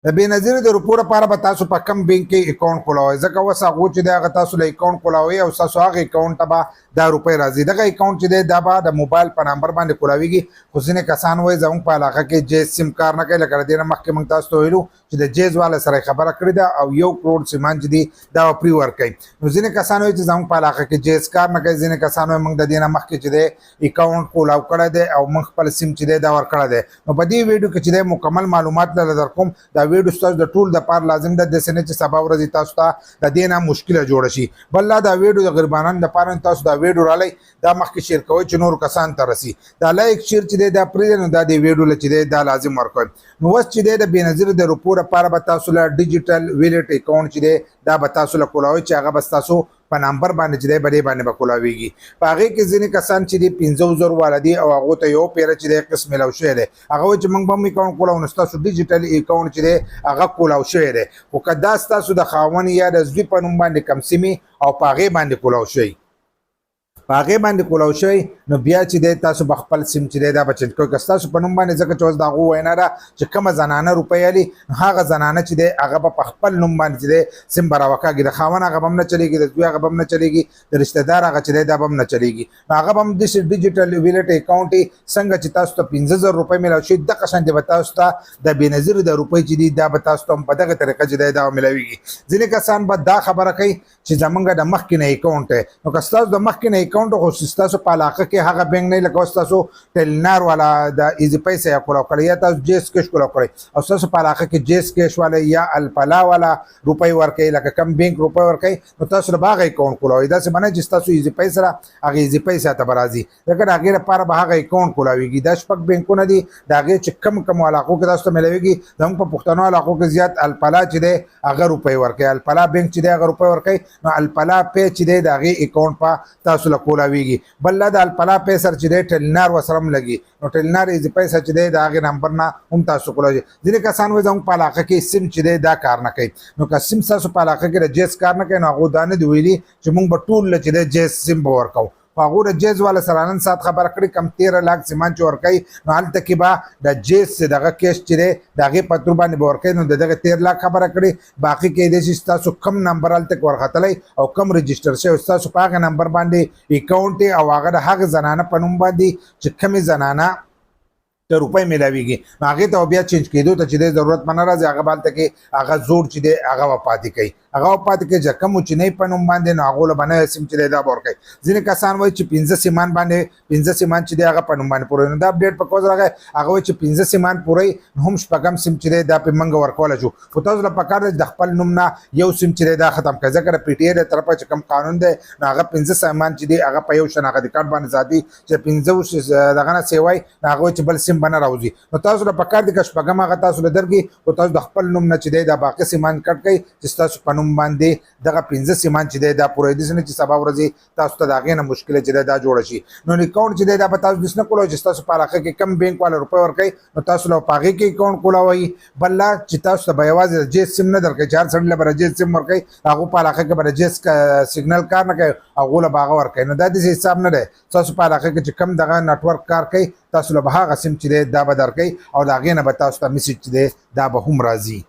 د بینظیر د روپو لپاره به تاسو په کم بینک کې اکاؤنٹ کولاوئ ځکه اوس هغو چې دی هغه تاسو له اکاؤنٹ کولاوئ او ستاسو هغه اکاؤنٹ ته به دا روپۍ راځي. دغه اکاؤنٹ چې دی دا به د موبایل په نمبر باندې کولاویږي. خو ځینې کسان وایي زموږ په علاقه کې جیز سیم کار نه کوي. لکه د دې نه مخکې موږ تاسو ته ویلو چې د جیز والا سره خبره کړې ده او 1 کروڑ سیمان چې دی دا به پرې ورکوي. نو ځینې کسان وایي چې زموږ په علاقه کې جیز کار نه کوي. ځینې کسان وایي موږ د دې نه مخکې چې دی اکاؤنٹ کولاو کړی دی او موږ خپل سیم چې دی دا ورکړی دی. نو په دې ویډیو کې چې دی مکمل معلومات در کوم. دا ویډیو ستاسو د ټول دپاره لازم ده داسې نه چې سبا ورځې تاسو ته د دې نه مشکله جوړه شي. بل دا ویډیو د غریبانو دپاره تاسو دا ویډیو رالی دا مخکې شیر کوئ چې نورو کسان ته رسي. دا لایک شیر چې دی دا پرېږدئ نو دا د ویډیو له چې دی دا لازم ورکوئ. نو اوس چې دی د بینظیر د روپو لپاره به تاسو له ډیجیټل ویلټ اکاؤنٹ چې دی دا به تاسو له کولاوئ چې هغه به ستاسو په نمبر باندې چې دی په دې باندې به کولاویږي. په هغې کې ځینې کسان چې دي 15,000 والا دي او هغو ته یو پیره چې دی قسط میلاو شوی دی. هغه وایي چې موږ به هم اکاؤنٹ کولاو نو ستاسو ډیجیټل اکاؤنٹ چې دی هغه کولاو شوی دی. خو که دا ستاسو د خاوند یا د زوی په نوم باندې کم سیمې او په هغې باندې کولاو شوی په هغې باندې کولاو شوی نو بیا چې دی تاسو به خپل سیم چې دی دا به چینج کوئ. که ستاسو په نوم باندې ځکه چې اوس د هغو وینا ده چې کومه زنانه روپۍ الي نو هغه زنانه چې دی هغه به په خپل نوم باندې چې دی سیم به راوکاږي. د خاوند هغه به هم نه چلېږي، د زوی هغه به هم نه چلېږي، د رشتهدار هغه چې دی دا به هم نه چلېږي. نو هغه به هم داسې ډیجیټل ویلټ اکاؤنٹ یې څنګه چې تاسو ته 15,000 روپۍ میلاو شي دغه شانتې به تاسو ته د بینظیر د روپۍ چې دي دا به تاسو ته هم په دغه طریقه چې دی دا میلاویږي. ځینې کسان به دا خبره کوي چې زمونږ د مخکې نه اکاؤنٹ دی. نو که ستاسو د مخکې نه اکاؤنٹ خو ستاسو په علاقه کې هغه بینک نه لکه اوس تاسو ټیلنار والا د ایزي پیسې یا کولاو کړی یا تاسو جیس کیش کولاو کړی او ستاسو په علاقه کې جیس کیش والا یا الفلا والا روپۍ ورکوي لکه کم بینک روپۍ ورکوي نو تاسو له به هغه اکاؤنٹ کولاوئ. داسې به نه چې ستاسو ایزي پیسې سره هغه ایزي پیسې ته به راځي ځکه د هغې لپاره به هغه اکاؤنٹ کولاویږي. دا 6 بینکونه دي د هغې چې کم علاقو کې تاسو ته میلاویږي. زموږ په پښتنو علاقو کې زیات الفلا چې دی هغه روپۍ ورکوي، الفلا بینک چې دی هغه روپۍ ورکوي. نو الفلا پی چې دی د هغې اکاؤنٹ په تاسو له کولاویږي. بل دا د الفلا پی سره چې دی ټیلنار ورسره هم لګي نو ټیلنار ایزي پیسه چې دی د هغې نمبر نه هم تاسو کولاوئ. ځینې کسان وایي زموږ په علاقه کې سیم چې دی دا کار نه کوي. نو که سیم ستاسو په علاقه کې د جیز کار نه کوي نو هغو دا نه دي ویلي چې موږ به ټول له چې دی جیز سیم به ورکوو. خو هغو د جیز والا سره نن ساعت خبره کړې کم 13 لاک سیمان چې ورکوي نو هلته کې به د جیز دغه کیش چې دی د هغې په تور باندې به ورکوي نو د دغه 13 لاک خبره کړې. باقي کیدای شي ستاسو کم نمبر هلته کې ورختلی او کم رجسټر شوی ستاسو په هغه نمبر باندې اکاؤنٹ او هغه د هغې زنانه په نوم باندې چې کمې زنانه ته روپۍ میلاویږي نو هغې ته بیا چینج کېدو ته چې دی ضرورت به نه راځي. هغه به هلته کې هغه زوړ چې دی هغه به پاتې کوي هغه به پاتې کوي چې کومو چې نه په نوم باندې نو هغو له به نوی سیم چې دی دا به ورکوي. ځینې کسان وایي چې 15 سیمان باندې 15 سیمان چې دی هغه په نوم باندې پوروي. نو دا اپډیټ په کوز راغی هغه وایي چې 15 سیمان پوروي نو هم 6 سیم چې دی دا پې موږ ورکولی شو. خو تاسو له پکار دی د خپل نوم نه یو سیم چې دی دا ختم کړئ ځکه د پی ټي اې د طرفه چې کوم قانون دی نو هغه 15 سیمان چې دی هغه په یو شناختی کارت باندې ذاتي چې 15 دغه نه سیوای نو هغه وایي چې بل سیم به نه راوځي. نو تاسو له پکار دی که 6 هغه تاسو له درکړي خو تاسو د خپل نوم نه چې دی دا باقي سیمان کټ کړئ چې ستاسو په نوم باندې دغه 15 سیمان چې دی دا پوره دي چې سبا ورځې تاسو ته د هغې نه مشکله چې دی دا جوړه شي. نو اکاؤنٹ چې دی دا به تاسو داسې نه کولاوئ چې ستاسو په علاقه کې کم بینک والا روپۍ ورکوي نو تاسو له په هغې کې اکاؤنٹ کولاوئ. بل لا چې تاسو ته به یوازې د جیز سیم نه درکوي چې هر سړي له به د جیز سیم ورکوي هغو په علاقه کې به د جیز سګنل کار نه کوي هغو له به هغه ورکوي. نو دا داسې حساب نه دی. تاسو په علاقه کې چې کم دغه نټورک کار کوي تاسو له به هغه سیم چې دی دا به درکوي او د هغې نه به تاسو ته میسج چې دی دا به هم راځي.